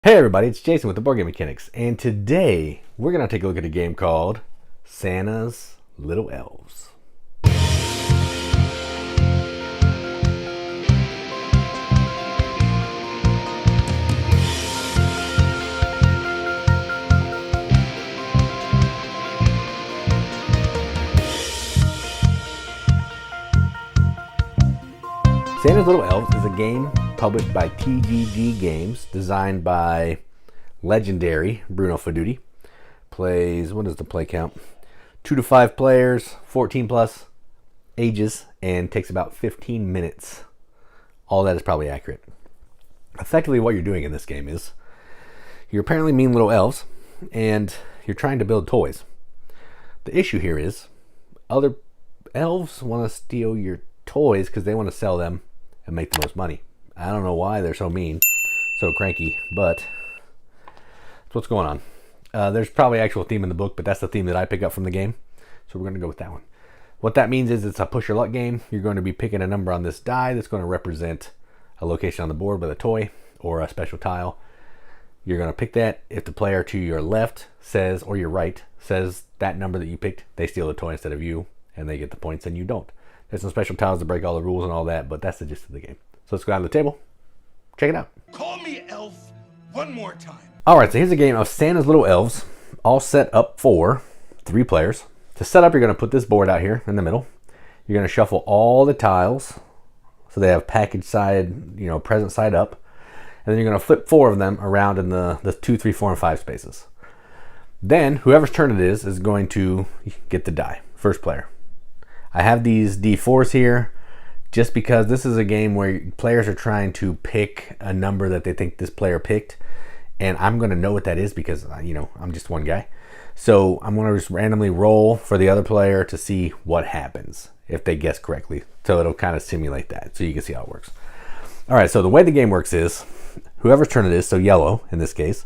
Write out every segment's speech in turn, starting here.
Hey everybody, it's Jason with the Boardgame Mechanics, and today we're going to take a look at a game called Santa's Little Elves. Santa's Little Elves is a game published by TGG Games, designed by legendary Bruno Faidutti. Plays, what is the play count? 2 to 5 players, 14 plus ages, and takes about 15 minutes. All that is probably accurate. Effectively, what you're doing in this game is you're apparently mean little elves, and you're trying to build toys. The issue here is other elves want to steal your toys because they want to sell them and make the most money. I don't know why they're so mean, so cranky, but that's what's going on. There's probably an actual theme in the book, but that's the theme that I pick up from the game, so we're going to go with that one. What that means is it's a push your luck game. You're going to be picking a number on this die that's going to represent a location on the board with a toy or a special tile. You're going to pick that. If the player to your left says, or your right, says that number that you picked, they steal the toy instead of you, and they get the points and you don't. There's some special tiles to break all the rules and all that, but that's the gist of the game. So let's go out to the table. Check it out. Call me Elf one more time. Alright, so here's a game of Santa's Little Elves, all set up for 3 players. To set up, you're going to put this board out here in the middle. You're going to shuffle all the tiles, so they have package side, present side up. And then you're going to flip 4 of them around in the 2, 3, 4, and 5 spaces. Then, whoever's turn it is going to get the die. First player. I have these D4s here just because this is a game where players are trying to pick a number that they think this player picked, and I'm going to know what that is because I'm just one guy. So I'm going to just randomly roll for the other player to see what happens if they guess correctly. So it'll kind of simulate that so you can see how it works. All right, so the way the game works is whoever's turn it is, so yellow in this case,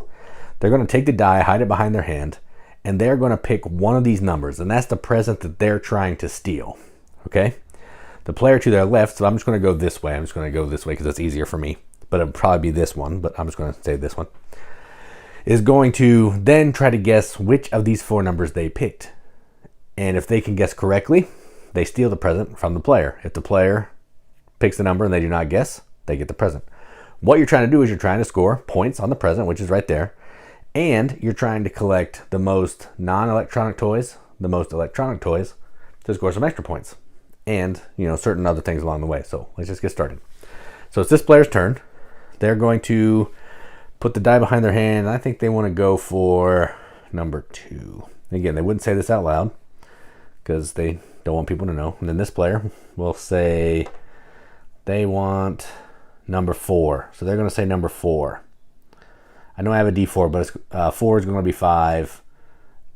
they're going to take the die, hide it behind their hand, and they're going to pick one of these numbers, and that's the present that they're trying to steal. Okay? The player to their left, so I'm just going to go this way. I'm just going to go this way because it's easier for me. But it'll probably be this one, but I'm just going to say this one. Is going to then try to guess which of these 4 numbers they picked. And if they can guess correctly, they steal the present from the player. If the player picks the number and they do not guess, they get the present. What you're trying to do is you're trying to score points on the present, which is right there. And you're trying to collect the most non-electronic toys, the most electronic toys, to score some extra points. And, certain other things along the way. So let's just get started. So it's this player's turn. They're going to put the die behind their hand. I think they want to go for number 2. Again, they wouldn't say this out loud because they don't want people to know. And then this player will say they want number 4. So they're going to say number 4. I know I have a D4, but it's, 4 is going to be 5,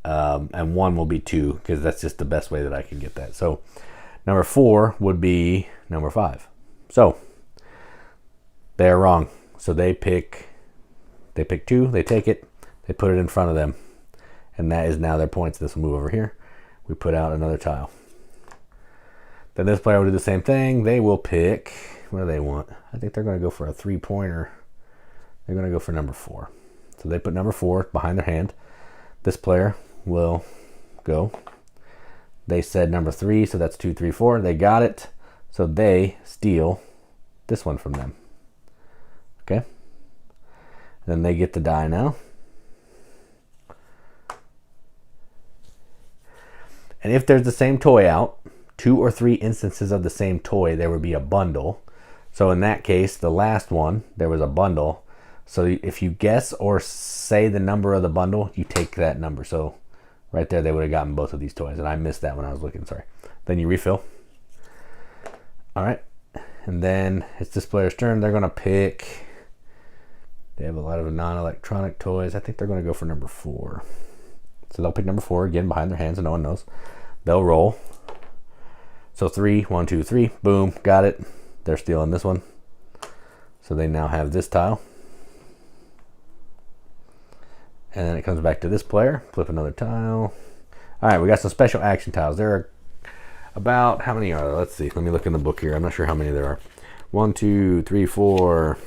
and 1 will be 2 because that's just the best way that I can get that. So number 4 would be number 5. So they're wrong. So they pick 2, they take it, they put it in front of them, and that is now their points. This will move over here. We put out another tile. Then this player will do the same thing. They will pick, what do they want? I think they're going to go for a 3-pointer. They're going to go for number 4. So they put number 4 behind their hand. This player will go. They said number 3, so that's 2, 3, 4. They got it. So they steal this one from them. Okay? Then they get the die now. And if there's the same toy out, 2 or 3 instances of the same toy, there would be a bundle. So in that case, the last one, there was a bundle. So if you guess or say the number of the bundle, you take that number. So right there, they would have gotten both of these toys. And I missed that when I was looking, sorry. Then you refill. All right. And then it's this player's turn. They're going to pick, they have a lot of non-electronic toys. I think they're going to go for number 4. So they'll pick number 4 again behind their hands so no one knows. They'll roll. So 3, 1, 2, 3, boom, got it. They're stealing this one. So they now have this tile. And then it comes back to this player. Flip another tile. All right, we got some special action tiles. There are about, how many are there? Let's see. Let me look in the book here. I'm not sure how many there are. 1, 2, 3, 4,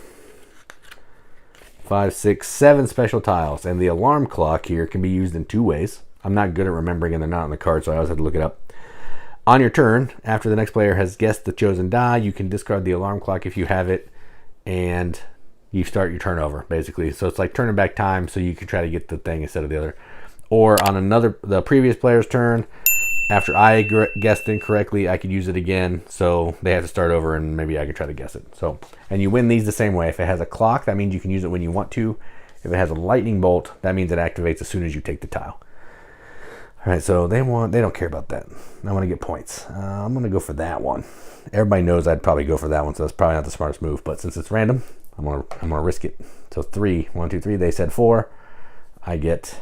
5, 6, 7 special tiles. And the alarm clock here can be used in 2 ways. I'm not good at remembering, and they're not on the card, so I always have to look it up. On your turn, after the next player has guessed the chosen die, you can discard the alarm clock if you have it, and you start your turn over, basically. So it's like turning back time, so you can try to get the thing instead of the other. Or on the previous player's turn, after I guessed incorrectly, I could use it again, so they have to start over, and maybe I could try to guess it. So, and you win these the same way. If it has a clock, that means you can use it when you want to. If it has a lightning bolt, that means it activates as soon as you take the tile. All right, so they don't care about that. I want to get points. I'm going to go for that one. Everybody knows I'd probably go for that one, so that's probably not the smartest move. But since it's random, I'm gonna risk it. So 3, 1, 2, 3. They said 4. I get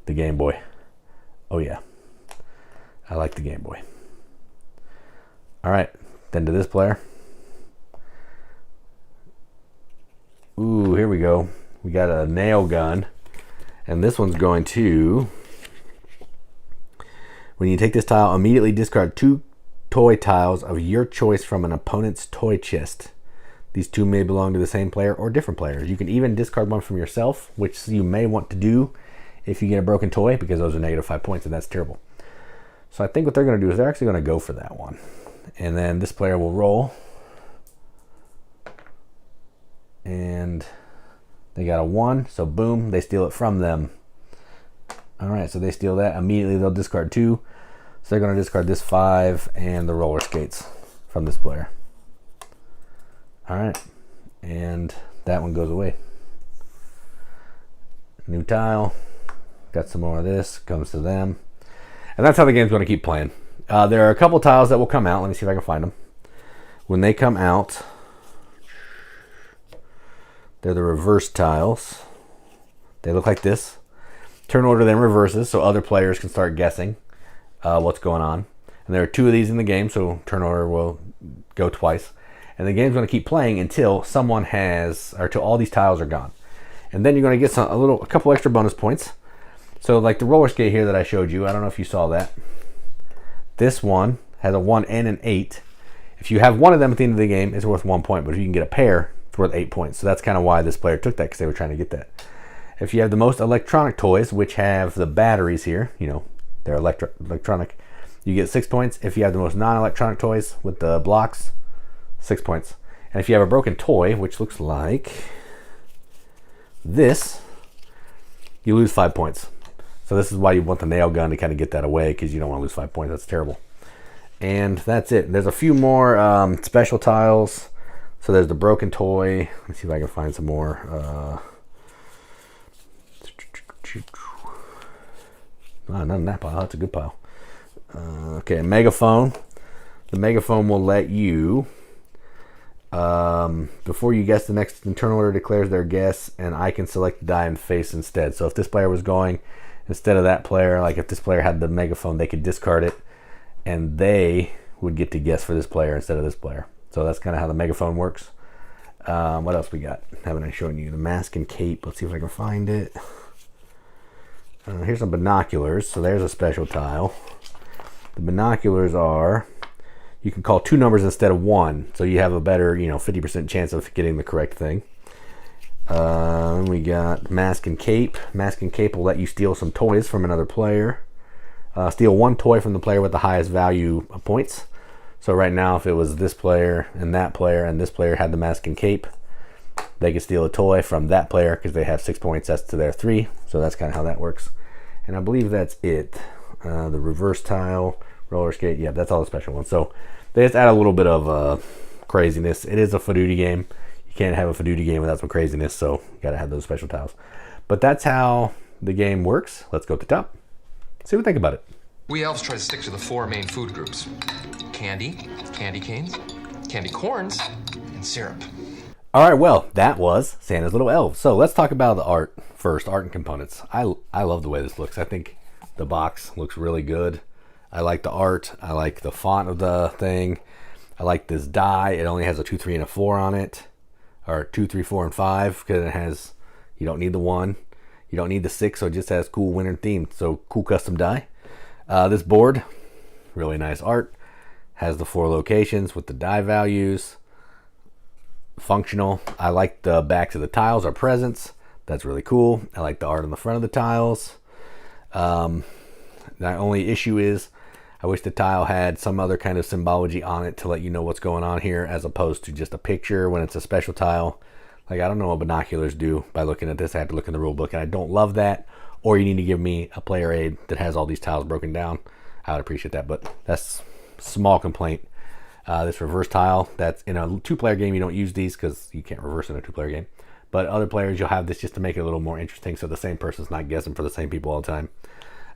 the Game Boy. Oh yeah, I like the Game Boy. All right, then to this player. Ooh, here we go. We got a nail gun, and this one's going to. When you take this tile, immediately discard 2 toy tiles of your choice from an opponent's toy chest. These 2 may belong to the same player or different players. You can even discard one from yourself, which you may want to do if you get a broken toy, because those are -5 points, and that's terrible. So I think what they're going to do is they're actually going to go for that one. And then this player will roll. And they got a 1, so boom, they steal it from them. All right, so they steal that. Immediately they'll discard 2. So they're going to discard this 5 and the roller skates from this player. All right, and that one goes away. New tile. Got some more of this. Comes to them. And that's how the game's going to keep playing. There are a couple tiles that will come out. Let me see if I can find them. When they come out, they're the reverse tiles. They look like this. Turn order then reverses, so other players can start guessing what's going on. And there are 2 of these in the game, so turn order will go twice. And the game's going to keep playing until someone has, or till all these tiles are gone. And then you're going to get a couple extra bonus points. So like the roller skate here that I showed you, I don't know if you saw that. This one has a 1 and an 8. If you have one of them at the end of the game, it's worth 1 point. But if you can get a pair, it's worth 8 points. So that's kind of why this player took that, because they were trying to get that. If you have the most electronic toys, which have the batteries here, they're electronic, you get 6 points. If you have the most non-electronic toys with the blocks, 6 points. And if you have a broken toy, which looks like this, you lose 5 points. So this is why you want the nail gun, to kind of get that away, because you don't want to lose 5 points. That's terrible. And that's it. There's a few more special tiles. So there's the broken toy. Let's see if I can find some more. Not in that pile. That's a good pile. Okay, megaphone. The megaphone will let you, before you guess, the next internal order declares their guess, and I can select the die and face instead. So if this player was going instead of that player, like if this player had the megaphone, they could discard it, and they would get to guess for this player instead of this player. So that's kind of how the megaphone works. What else we got? Haven't I shown you? The mask and cape. Let's see if I can find it. Here's some binoculars. So there's a special tile. The binoculars are, you can call 2 numbers instead of 1, so you have a better 50% chance of getting the correct thing. We got mask and cape. Mask and cape will let you steal some toys from another player. Steal 1 toy from the player with the highest value of points. So right now, if it was this player and this player had the mask and cape, they could steal a toy from that player because they have 6 points. That's to their 3. So that's kind of how that works. And I believe that's it. The reverse tile, roller skate. Yeah, that's all the special ones. So they just add a little bit of craziness. It is a Fidooty game. You can't have a Fidooty game without some craziness. So you got to have those special tiles. But that's how the game works. Let's go to the top. See what we think about it. We elves try to stick to the 4 main food groups: candy, candy canes, candy corns, and syrup. All right, well, that was Santa's Little Elves. So let's talk about the art first, art and components. I love the way this looks. I think the box looks really good. I like the art. I like the font of the thing. I like this die. It only has a 2, 3, and a 4 on it. Or 2, 3, 4, and 5, because it has, you don't need the 1. You don't need the 6, so it just has cool winter theme. So cool custom die. This board, really nice art. Has the 4 locations with the die values. functional. I like the backs of the tiles are presents. That's really cool. I like the art on the front of the tiles. The only issue is I wish the tile had some other kind of symbology on it to let you know what's going on here, as opposed to just a picture when it's a special tile. Like, I don't know what binoculars do by looking at this. I have to look in the rule book, and I don't love that. Or you need to give me a player aid that has all these tiles broken down. I would appreciate that, but that's a small complaint. This reverse tile, that's in a 2-player game. You don't use these because you can't reverse in a 2-player game. But other players, you'll have this just to make it a little more interesting, so the same person's not guessing for the same people all the time.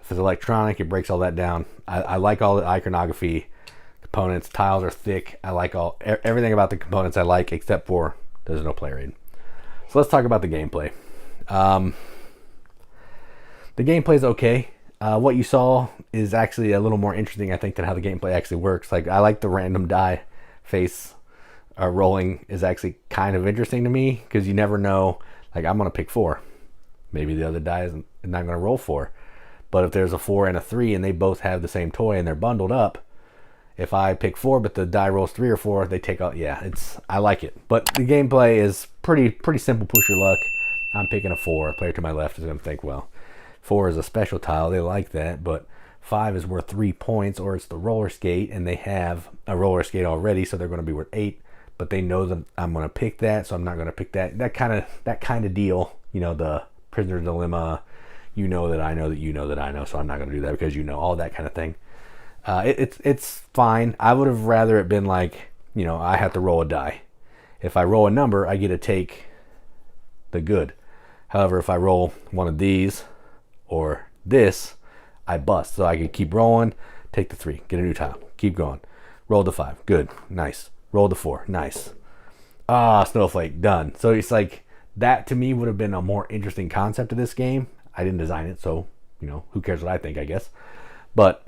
If it's electronic, it breaks all that down. I like all the iconography components. Tiles are thick. I like everything about the components I like, except for there's no player aid. So let's talk about the gameplay. The gameplay is okay. What you saw is actually a little more interesting, I think, than how the gameplay actually works. Like, I like the random die face rolling is actually kind of interesting to me, because you never know. Like, I'm going to pick 4. Maybe the other die is not going to roll 4. But if there's a 4 and a 3 and they both have the same toy and they're bundled up, if I pick 4 but the die rolls 3 or 4, they take out. Yeah, I like it. But the gameplay is pretty simple. Push your luck. I'm picking a 4. A player to my left is going to think, well, 4 is a special tile. They like that. But 5 is worth 3 points, or it's the roller skate, and they have a roller skate already, so they're going to be worth 8. But they know that I'm going to pick that, so I'm not going to pick that. That kind of deal. You know, the prisoner's dilemma. You know that I know that you know that I know, so I'm not going to do that because you know, all that kind of thing. It's fine. I would have rather it been like, you know, I have to roll a die. If I roll a number, I get to take the good. However, if I roll one of these or this, I bust. So I can keep rolling, take the 3, get a new tile, keep going. Roll the 5, good, nice. Roll the 4, nice. Snowflake, done. So it's like, that to me would have been a more interesting concept of this game. I didn't design it, so, you know, who cares what I think, I guess. But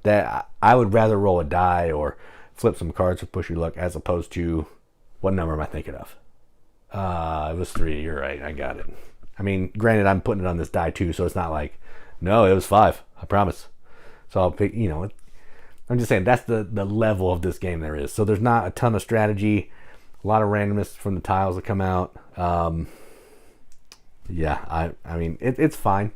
that I would rather roll a die or flip some cards for push your luck, as opposed to, what number am I thinking of? It was 3, you're right, I got it. I mean, granted, I'm putting it on this die too, so it's not like, no, it was 5, I promise. So I'll pick, you know, I'm just saying that's the level of this game there is. So there's not a ton of strategy, a lot of randomness from the tiles that come out. Yeah, I mean, it's fine.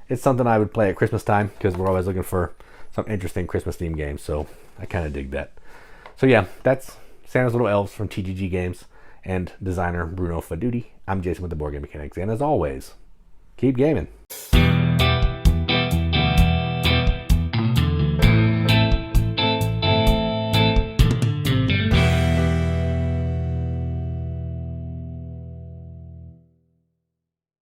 It's something I would play at Christmas time, because we're always looking for some interesting Christmas themed games, so I kind of dig that. So yeah, that's Santa's Little Elves from TGG Games and designer Bruno Faduti. I'm Jason with the Board Game Mechanics, and as always, keep gaming.